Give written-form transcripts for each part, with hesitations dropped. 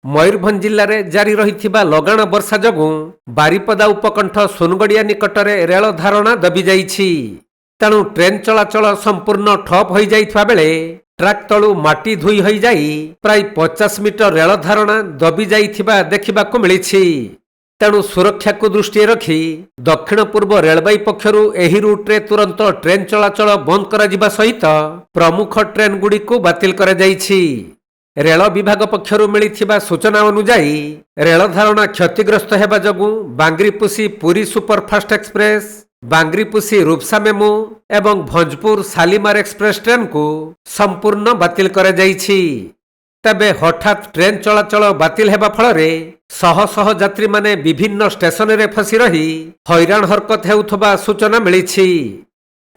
ମୟୂରଭଞ୍ଜ ଜିଲ୍ଲାରେ ଜାରି ରହିଥିବା ଲଗାଣ ବର୍ଷା ଯୋଗୁଁ ବାରିପଦା ଉପକଣ୍ଠ ସୋନଗଡ଼ିଆ ନିକଟରେ ରେଳ ଧାରଣା ଦବି ଯାଇଛି। ତେଣୁ ଟ୍ରେନ୍ ଚଳାଚଳ ସମ୍ପୂର୍ଣ୍ଣ ଠପ୍ ହୋଇଯାଇଥିବା ବେଳେ ଟ୍ରାକ୍ ତଳୁ ମାଟି ଧୋଇ ହୋଇଯାଇ ପ୍ରାୟ 50 ମିଟର ରେଳ ଧାରଣା ଦବି ଯାଇଥିବା ଦେଖିବାକୁ ମିଳିଛି। ତେଣୁ ସୁରକ୍ଷାକୁ ଦୃଷ୍ଟିରେ ରଖି ଦକ୍ଷିଣ ପୂର୍ବ ରେଳବାଇ ପକ୍ଷରୁ ଏହି ରୁଟ୍ରେ ତୁରନ୍ତ ଟ୍ରେନ୍ ଚଳାଚଳ ବନ୍ଦ କରାଯିବା ସହିତ ପ୍ରମୁଖ ଟ୍ରେନ୍ଗୁଡ଼ିକୁ ବାତିଲ କରାଯାଇଛି। ରେଳ ବିଭାଗ ପକ୍ଷରୁ ମିଳିଥିବା ସୂଚନା ଅନୁଯାୟୀ ରେଳ ଧାରଣା କ୍ଷତିଗ୍ରସ୍ତ ହେବା ଯୋଗୁଁ Bangiriposi Puri superfast express, Bangiriposi Rupsa MEMU ଏବଂ ଭଞ୍ଜପୁର ଶାଲିମାର ଏକ୍ସପ୍ରେସ୍ ଟ୍ରେନ୍କୁ ସମ୍ପୂର୍ଣ୍ଣ ବାତିଲ କରାଯାଇଛି। ତେବେ ହଠାତ୍ ଟ୍ରେନ୍ ଚଳାଚଳ ବାତିଲ ହେବା ଫଳରେ ଶହ ଶହ ଯାତ୍ରୀମାନେ ବିଭିନ୍ନ ଷ୍ଟେସନରେ ଫସି ରହି ହଇରାଣ ହରକତ ହେଉଥିବା ସୂଚନା ମିଳିଛି।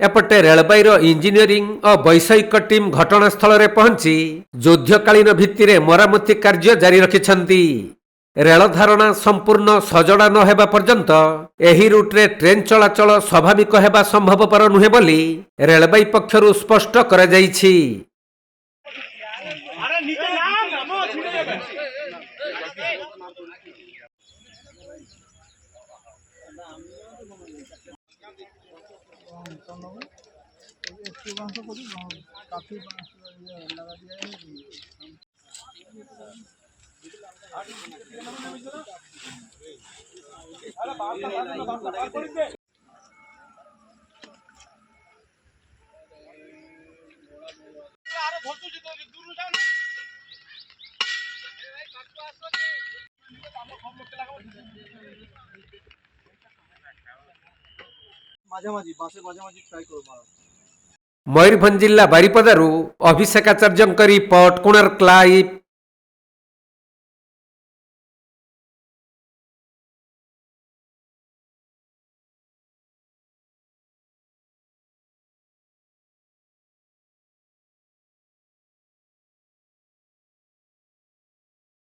ଏପଟେ ରେଳବାଇର ଇଞ୍ଜିନିୟରିଂ ଓ ବୈଷୟିକ ଟିମ୍ ଘଟଣାସ୍ଥଳରେ ପହଞ୍ଚି ଯୁଦ୍ଧକାଳୀନ ଭିତ୍ତିରେ ମରାମତି କାର୍ଯ୍ୟ ଜାରି ରଖିଛନ୍ତି। ରେଳ ଧାରଣା ସମ୍ପୂର୍ଣ୍ଣ ସଜଡ଼ା ନ ହେବା ପର୍ଯ୍ୟନ୍ତ ଏହି ରୁଟ୍ରେ ଟ୍ରେନ୍ ଚଳାଚଳ ସ୍ୱାଭାବିକ ହେବା ସମ୍ଭବପର ନୁହେଁ ବୋଲି ରେଳବାଇ ପକ୍ଷରୁ ସ୍ପଷ୍ଟ କରାଯାଇଛି। ମୟୂରଭଞ୍ଜ ଜିଲ୍ଲା ବାରିପଦାରୁ ଅଭିଷେକାଚାର୍ଯ୍ୟଙ୍କ ରିପୋର୍ଟ, କୋଣାର୍କ ଲାଇଭ୍।